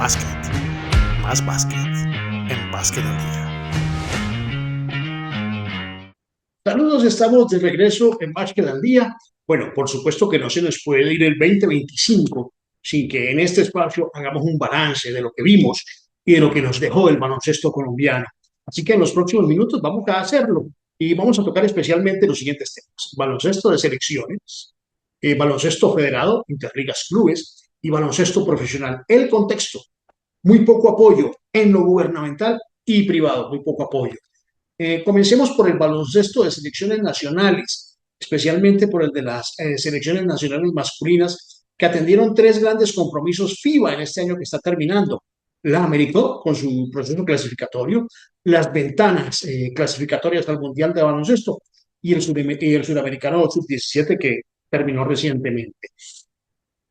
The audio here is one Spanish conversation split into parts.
Básquet, más básquet, en Básquet al Día. Saludos, estamos de regreso en Básquet al Día. Bueno, por supuesto que no se nos puede ir el 2025 sin que en este espacio hagamos un balance de lo que vimos y de lo que nos dejó el baloncesto colombiano. Así que en los próximos minutos vamos a hacerlo y vamos a tocar especialmente los siguientes temas: baloncesto de selecciones, baloncesto federado, interligas clubes y baloncesto profesional. El contexto: muy poco apoyo en lo gubernamental y privado, muy poco apoyo. Comencemos por el baloncesto de selecciones nacionales, especialmente por el de las selecciones nacionales masculinas, que atendieron tres grandes compromisos FIBA en este año que está terminando. La América con su proceso clasificatorio, las ventanas clasificatorias al Mundial de Baloncesto y el Suramericano Sub-17 que terminó recientemente.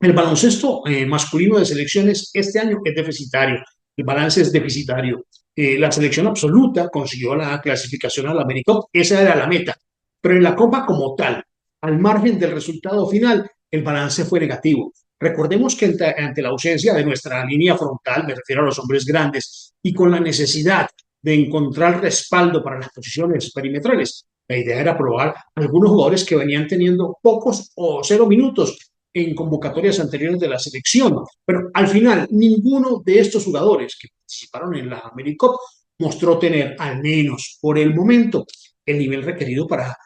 El baloncesto masculino de selecciones este año es deficitario, el balance es deficitario. La selección absoluta consiguió la clasificación a la AmeriCup, esa era la meta, pero en la Copa como tal, al margen del resultado final, el balance fue negativo. Recordemos que ante la ausencia de nuestra línea frontal, me refiero a los hombres grandes, y con la necesidad de encontrar respaldo para las posiciones perimetrales, la idea era probar algunos jugadores que venían teniendo pocos o 0 minutos en convocatorias anteriores de la selección. Pero al final, ninguno de estos jugadores que participaron en la AmeriCup mostró tener, al menos por el momento, el nivel requerido para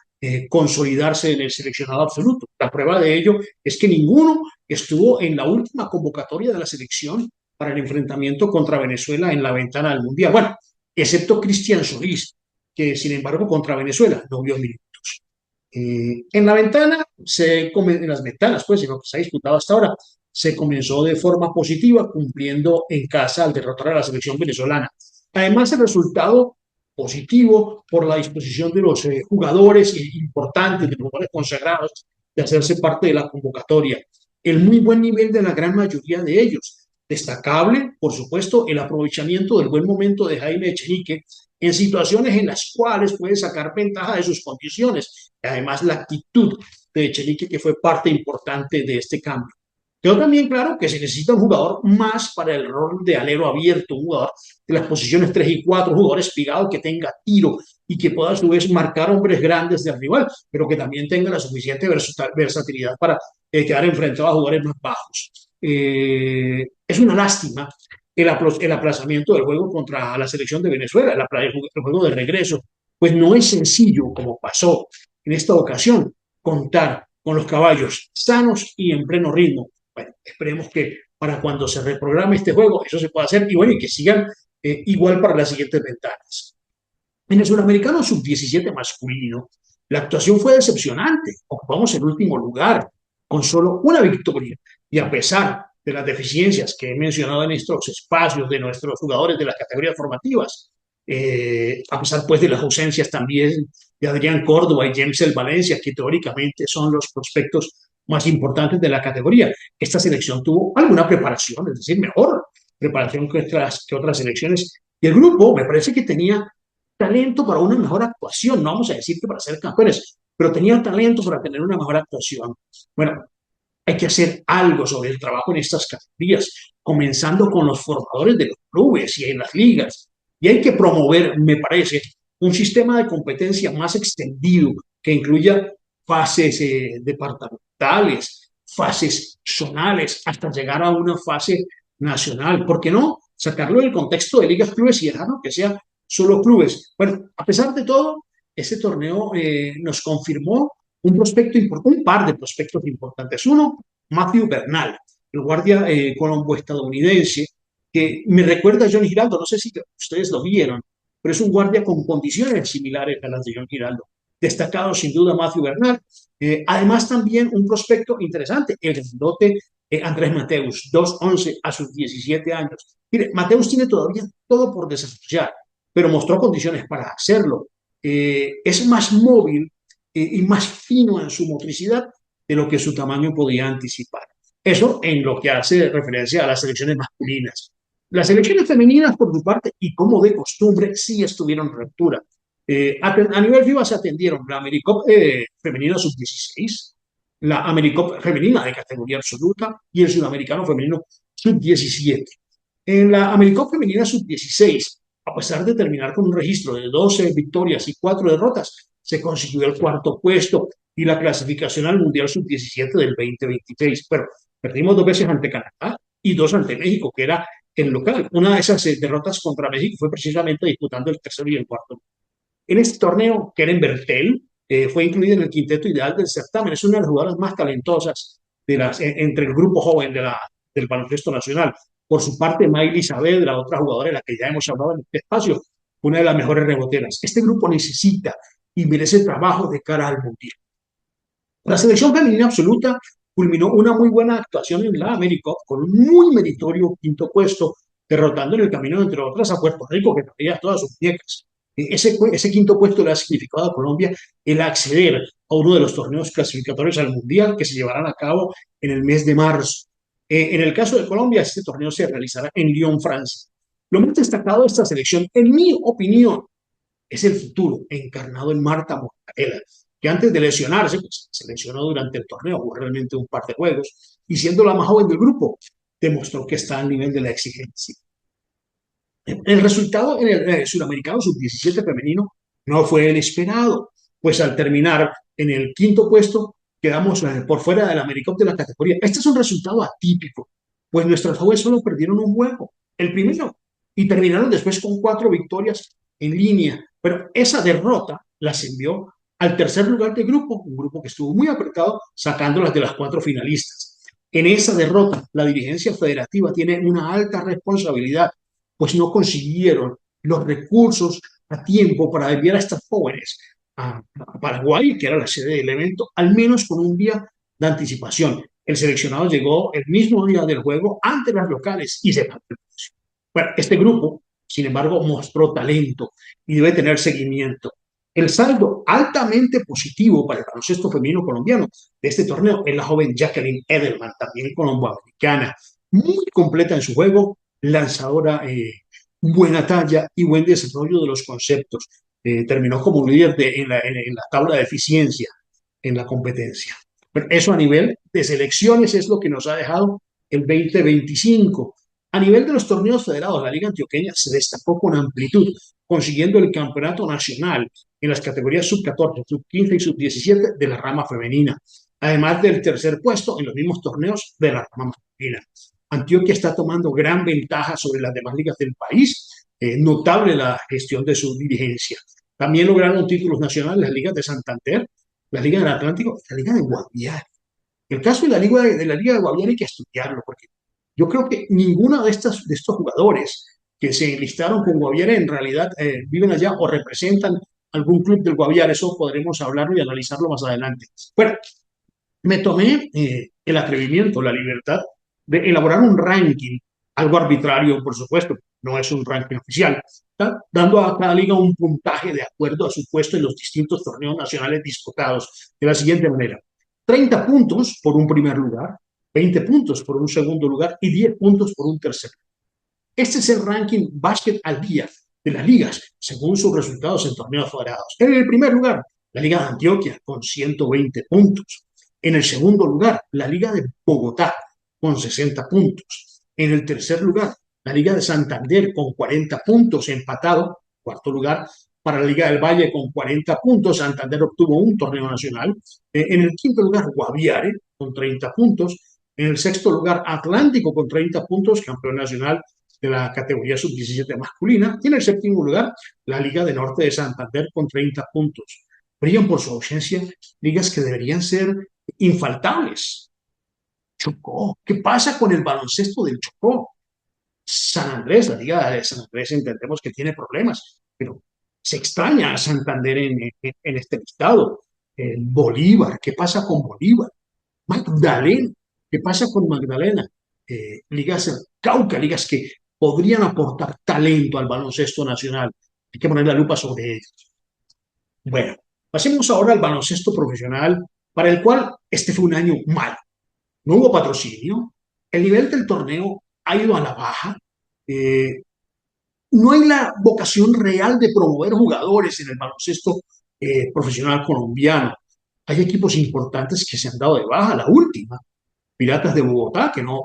consolidarse en el seleccionado absoluto. La prueba de ello es que ninguno estuvo en la última convocatoria de la selección para el enfrentamiento contra Venezuela en la ventana del Mundial. Bueno, excepto Cristian Solís, que sin embargo contra Venezuela no vio minutos. En la ventana, en las ventanas, pues, en lo que se ha disputado hasta ahora, se comenzó de forma positiva, cumpliendo en casa al derrotar a la selección venezolana. Además, el resultado positivo por la disposición de los jugadores importantes, de los jugadores consagrados, de hacerse parte de la convocatoria. El muy buen nivel de la gran mayoría de ellos. Destacable, por supuesto, el aprovechamiento del buen momento de Jaime Echenique en situaciones en las cuales puede sacar ventaja de sus condiciones. Además, la actitud de Echenique, que fue parte importante de este cambio. Quedó también claro que se necesita un jugador más para el rol de alero abierto, un jugador de las posiciones 3 y 4, un jugador espigado que tenga tiro y que pueda a su vez marcar hombres grandes del rival, pero que también tenga la suficiente versatilidad para quedar enfrentado a jugadores más bajos. Es una lástima el aplazamiento del juego contra la selección de Venezuela, el juego de regreso, pues no es sencillo, como pasó en esta ocasión, contar con los caballos sanos y en pleno ritmo. Bueno, esperemos que para cuando se reprograme este juego eso se pueda hacer y bueno, y que sigan igual para las siguientes ventanas. En el Suramericano Sub-17 masculino, la actuación fue decepcionante. Ocupamos el último lugar con solo una victoria y a pesar de las deficiencias que he mencionado en estos espacios de nuestros jugadores de las categorías formativas, a pesar pues de las ausencias también de Adrián Córdoba y James El Valencia, que teóricamente son los prospectos más importantes de la categoría. Esta selección tuvo alguna preparación, es decir, mejor preparación que otras selecciones. Y el grupo me parece que tenía talento para una mejor actuación, no vamos a decir que para ser campeones, pero tenía talento para tener una mejor actuación. Bueno, hay que hacer algo sobre el trabajo en estas categorías, comenzando con los formadores de los clubes y en las ligas. Y hay que promover, me parece, un sistema de competencia más extendido que incluya fases departamentales, fases zonales, hasta llegar a una fase nacional. ¿Por qué no? Sacarlo del contexto de ligas, clubes y dejarlo que sea solo clubes. Bueno, a pesar de todo, ese torneo nos confirmó un par de prospectos importantes. Uno, Matthew Bernal, el guardia colombo-estadounidense, que me recuerda a John Giraldo, no sé si ustedes lo vieron, pero es un guardia con condiciones similares a las de John Giraldo. Destacado sin duda Matthew Bernal. Además también un prospecto interesante, el grandote Andrés Mateus, 2'11 a sus 17 años. Mire, Mateus tiene todavía todo por desarrollar, pero mostró condiciones para hacerlo. Es más móvil y más fino en su motricidad de lo que su tamaño podía anticipar. Eso en lo que hace referencia a las selecciones masculinas. Las selecciones femeninas, por su parte, y como de costumbre, sí estuvieron en ruptura. A nivel FIBA se atendieron la AmeriCup femenina sub-16, la AmeriCup femenina de categoría absoluta y el sudamericano femenino sub-17. En la Americop Femenina Sub-16, a pesar de terminar con un registro de 12 victorias y 4 derrotas, se consiguió el cuarto puesto y la clasificación al Mundial Sub-17 del 2026. Pero perdimos 2 veces ante Canadá y 2 ante México, que era el local. Una de esas derrotas contra México fue precisamente disputando el tercero y el cuarto. En este torneo, Keren Bertel fue incluida en el quinteto ideal del certamen. Es una de las jugadoras más talentosas entre el grupo joven del baloncesto nacional. Por su parte, Miley Saavedra, otra jugadora de la que ya hemos hablado en este espacio, una de las mejores reboteras. Este grupo necesita y merece trabajo de cara al Mundial. La selección femenina absoluta culminó una muy buena actuación en la América con un muy meritorio quinto puesto, derrotando en el camino, entre otras, a Puerto Rico, que traía todas sus muñecas. Ese quinto puesto le ha significado a Colombia el acceder a uno de los torneos clasificatorios al Mundial que se llevarán a cabo en el mes de marzo. En el caso de Colombia, este torneo se realizará en Lyon, Francia. Lo más destacado de esta selección, en mi opinión, es el futuro encarnado en Marta Mortadela, que antes de lesionarse, pues, se lesionó durante el torneo, jugó realmente un par de juegos, y siendo la más joven del grupo, demostró que está al nivel de la exigencia. El resultado en el Sudamericano Sub-17 femenino no fue el esperado, pues al terminar en el quinto puesto, quedamos por fuera del Americop de la categoría. Este es un resultado atípico, pues nuestras jóvenes solo perdieron un juego, el primero, y terminaron después con 4 victorias en línea. Pero esa derrota las envió al tercer lugar del grupo, un grupo que estuvo muy apretado, sacándolas de las 4 finalistas. En esa derrota, la dirigencia federativa tiene una alta responsabilidad, pues no consiguieron los recursos a tiempo para enviar a estas jóvenes a Paraguay, que era la sede del evento, al menos con un día de anticipación. El seleccionado llegó el mismo día del juego ante las locales y se pagó el precio. Bueno, este grupo, sin embargo, mostró talento y debe tener seguimiento. El saldo altamente positivo para el baloncesto femenino colombiano de este torneo es la joven Jacqueline Edelman, también colomboamericana, muy completa en su juego, lanzadora, buena talla y buen desarrollo de los conceptos. Terminó como líder en la tabla de eficiencia en la competencia. Pero eso a nivel de selecciones es lo que nos ha dejado el 2025. A nivel de los torneos federados, la Liga Antioqueña se destacó con amplitud, consiguiendo el campeonato nacional en las categorías sub-14, sub-15 y sub-17 de la rama femenina, además del tercer puesto en los mismos torneos de la rama masculina. Antioquia está tomando gran ventaja sobre las demás ligas del país, notable la gestión de su dirigencia. También lograron títulos nacionales las ligas de Santander, la Liga del Atlántico, la Liga de Guaviare. El caso de la Liga de Guaviare hay que estudiarlo, porque yo creo que ninguno de estos jugadores que se enlistaron con Guaviare en realidad viven allá o representan algún club del Guaviare. Eso podremos hablarlo y analizarlo más adelante. Bueno, me tomé el atrevimiento, la libertad de elaborar un ranking, algo arbitrario, por supuesto, no es un ranking oficial, ¿tá? Dando a cada liga un puntaje de acuerdo a su puesto en los distintos torneos nacionales disputados, de la siguiente manera: 30 puntos por un primer lugar, 20 puntos por un segundo lugar y 10 puntos por un tercer. Este es el ranking básquet al día de las ligas, según sus resultados en torneos federados. En el primer lugar, la Liga de Antioquia, con 120 puntos. En el segundo lugar, la Liga de Bogotá, con 60 puntos. En el tercer lugar, la Liga de Santander, con 40 puntos, empatado. Cuarto lugar, para la Liga del Valle, con 40 puntos. Santander obtuvo un torneo nacional. En el quinto lugar, Guaviare, con 30 puntos. En el sexto lugar, Atlántico, con 30 puntos, campeón nacional de la categoría sub-17 masculina. Y en el séptimo lugar, la Liga de Norte de Santander, con 30 puntos. Brillan por su ausencia ligas que deberían ser infaltables. Chocó. ¿Qué pasa con el baloncesto del Chocó? San Andrés, la Liga de San Andrés, entendemos que tiene problemas, pero se extraña a Santander en este listado. Bolívar, ¿qué pasa con Bolívar? Magdalena, ¿qué pasa con Magdalena? Ligas Cauca, ligas que podrían aportar talento al baloncesto nacional. Hay que poner la lupa sobre ellos. Bueno, pasemos ahora al baloncesto profesional, para el cual este fue un año malo. No hubo patrocinio, el nivel del torneo ha ido a la baja, eh, no hay la vocación real de promover jugadores en el baloncesto profesional colombiano. Hay equipos importantes que se han dado de baja, la última, Piratas de Bogotá, que no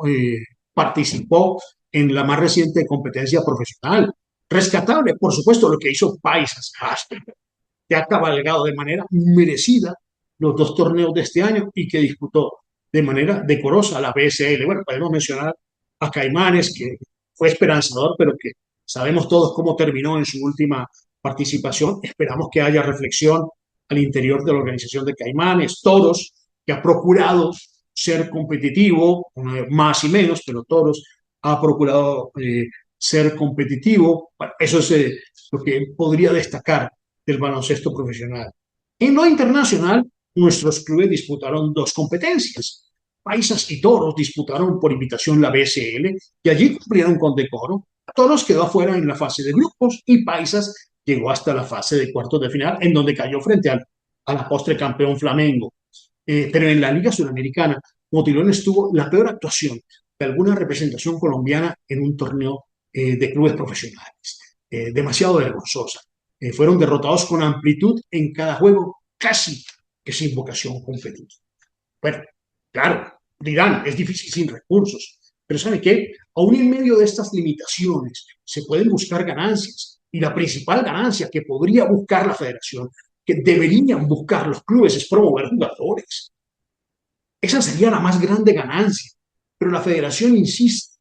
participó en la más reciente competencia profesional. Rescatable, por supuesto, lo que hizo Paisas, que ha cabalgado de manera merecida los dos torneos de este año y que disputó de manera decorosa la BSL. Bueno, podemos mencionar a Caimanes, que fue esperanzador, pero que sabemos todos cómo terminó en su última participación. Esperamos que haya reflexión al interior de la organización de Caimanes. Toros, que ha procurado ser competitivo, más y menos, pero Toros ha procurado ser competitivo. Bueno, eso es lo que podría destacar del baloncesto profesional. En lo internacional, nuestros clubes disputaron dos competencias. Paisas y Toros disputaron por invitación la BSL y allí cumplieron con decoro. Toros quedó afuera en la fase de grupos y Paisas llegó hasta la fase de cuartos de final, en donde cayó frente a la postre campeón Flamengo. Pero en la Liga Sudamericana, Motilones tuvo la peor actuación de alguna representación colombiana en un torneo de clubes profesionales. Demasiado vergonzosa. Fueron derrotados con amplitud en cada juego, casi que sin vocación competitiva. Bueno, claro, dirán, es difícil sin recursos, pero ¿sabe qué? Aún en medio de estas limitaciones se pueden buscar ganancias y la principal ganancia que podría buscar la federación, que deberían buscar los clubes, es promover jugadores. Esa sería la más grande ganancia, pero la federación insiste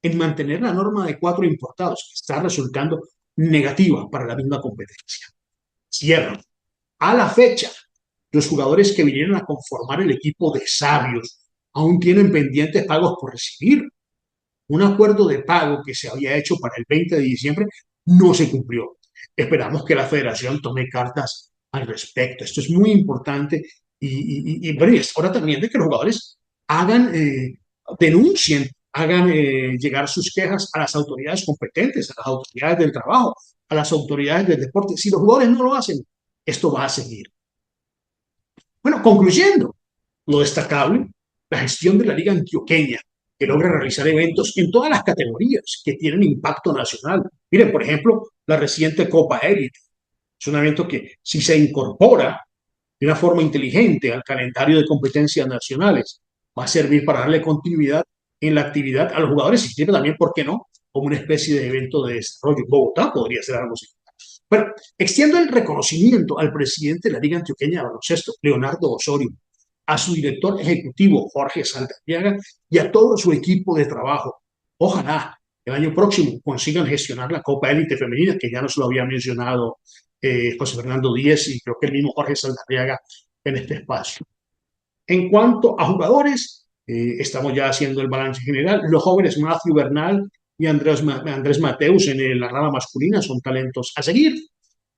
en mantener la norma de 4 importados, que está resultando negativa para la misma competencia. Cierro. A la fecha, los jugadores que vinieron a conformar el equipo de sabios aún tienen pendientes pagos por recibir. Un acuerdo de pago que se había hecho para el 20 de diciembre no se cumplió. Esperamos que la federación tome cartas al respecto. Esto es muy importante y bueno, y es hora también de que los jugadores hagan, denuncien, hagan llegar sus quejas a las autoridades competentes, a las autoridades del trabajo, a las autoridades del deporte. Si los jugadores no lo hacen, esto va a seguir. Bueno, concluyendo, lo destacable, la gestión de la Liga Antioqueña, que logra realizar eventos en todas las categorías que tienen impacto nacional. Miren, por ejemplo, la reciente Copa Élite. Es un evento que, si se incorpora de una forma inteligente al calendario de competencias nacionales, va a servir para darle continuidad en la actividad a los jugadores y sirve también, ¿por qué no?, como una especie de evento de desarrollo. Bogotá podría ser algo así. Bueno, extiendo el reconocimiento al presidente de la Liga Antioqueña de Baloncesto, Leonardo Osorio, a su director ejecutivo, Jorge Saldarriaga, y a todo su equipo de trabajo. Ojalá el año próximo consigan gestionar la Copa Élite Femenina, que ya nos lo había mencionado José Fernando Díez y creo que el mismo Jorge Saldarriaga en este espacio. En cuanto a jugadores, estamos ya haciendo el balance general. Los jóvenes Matthew Bernal y Andrés Mateus en la rama masculina son talentos a seguir.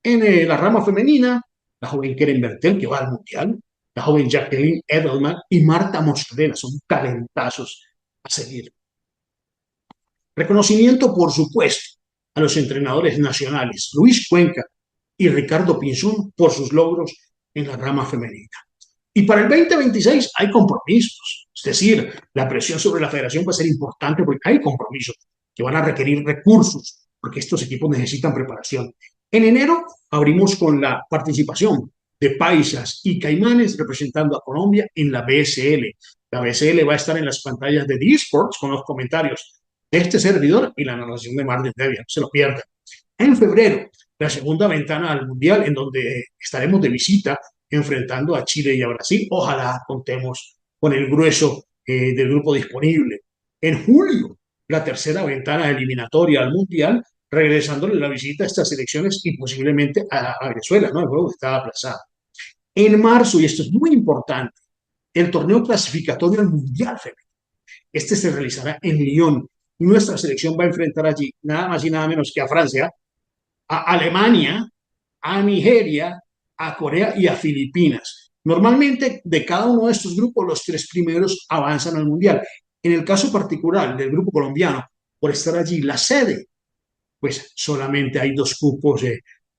En la rama femenina, la joven Keren Bertel, que va al Mundial, la joven Jacqueline Edelman y Marta Moscardena son talentazos a seguir. Reconocimiento, por supuesto, a los entrenadores nacionales Luis Cuenca y Ricardo Pinzón por sus logros en la rama femenina. Y para el 2026 hay compromisos, es decir, la presión sobre la federación va a ser importante porque hay compromisos que van a requerir recursos, porque estos equipos necesitan preparación. En enero abrimos con la participación de Paisas y Caimanes representando a Colombia en la BSL. La BSL va a estar en las pantallas de eSports con los comentarios de este servidor y la narración de Marlon Debbia, no se lo pierdan. En febrero, la segunda ventana al Mundial, en donde estaremos de visita enfrentando a Chile y a Brasil. Ojalá contemos con el grueso del grupo disponible. En julio, la tercera ventana eliminatoria al Mundial, regresándole la visita a estas elecciones y posiblemente a Venezuela, ¿no? El juego está aplazado. En marzo, y esto es muy importante, el torneo clasificatorio al Mundial femenino. Este se realizará en Lyon y nuestra selección va a enfrentar allí nada más y nada menos que a Francia, a Alemania, a Nigeria, a Corea y a Filipinas. Normalmente, de cada uno de estos grupos, los 3 primeros avanzan al Mundial. En el caso particular del grupo colombiano, por estar allí la sede, pues solamente hay 2 cupos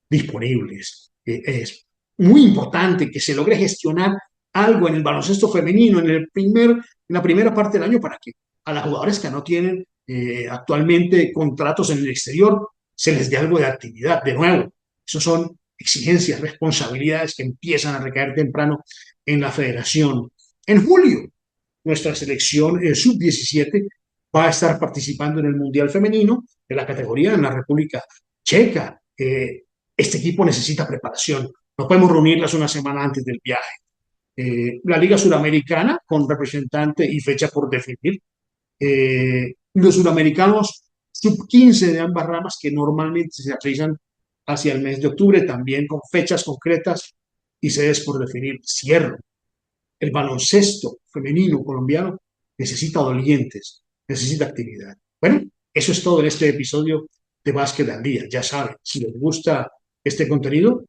disponibles. Es muy importante que se logre gestionar algo en el baloncesto femenino en la primera parte del año para que a las jugadoras que no tienen actualmente contratos en el exterior se les dé algo de actividad. De nuevo, esos son exigencias, responsabilidades que empiezan a recaer temprano en la federación. En julio, nuestra selección sub-17 va a estar participando en el Mundial Femenino de la categoría en la República Checa. Este equipo necesita preparación. No podemos reunirlas una semana antes del viaje. La Liga Suramericana, con representante y fecha por definir. Los suramericanos sub-15 de ambas ramas, que normalmente se realizan hacia el mes de octubre, también con fechas concretas y sedes por definir. Cierro. El baloncesto femenino colombiano necesita dolientes, necesita actividad. Bueno, eso es todo en este episodio de Básquet al Día. Ya saben, si les gusta este contenido,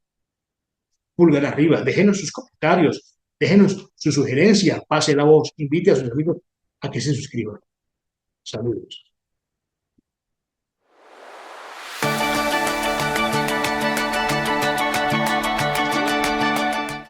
pulgar arriba, déjenos sus comentarios, déjenos su sugerencia, pase la voz, invite a sus amigos a que se suscriban. Saludos.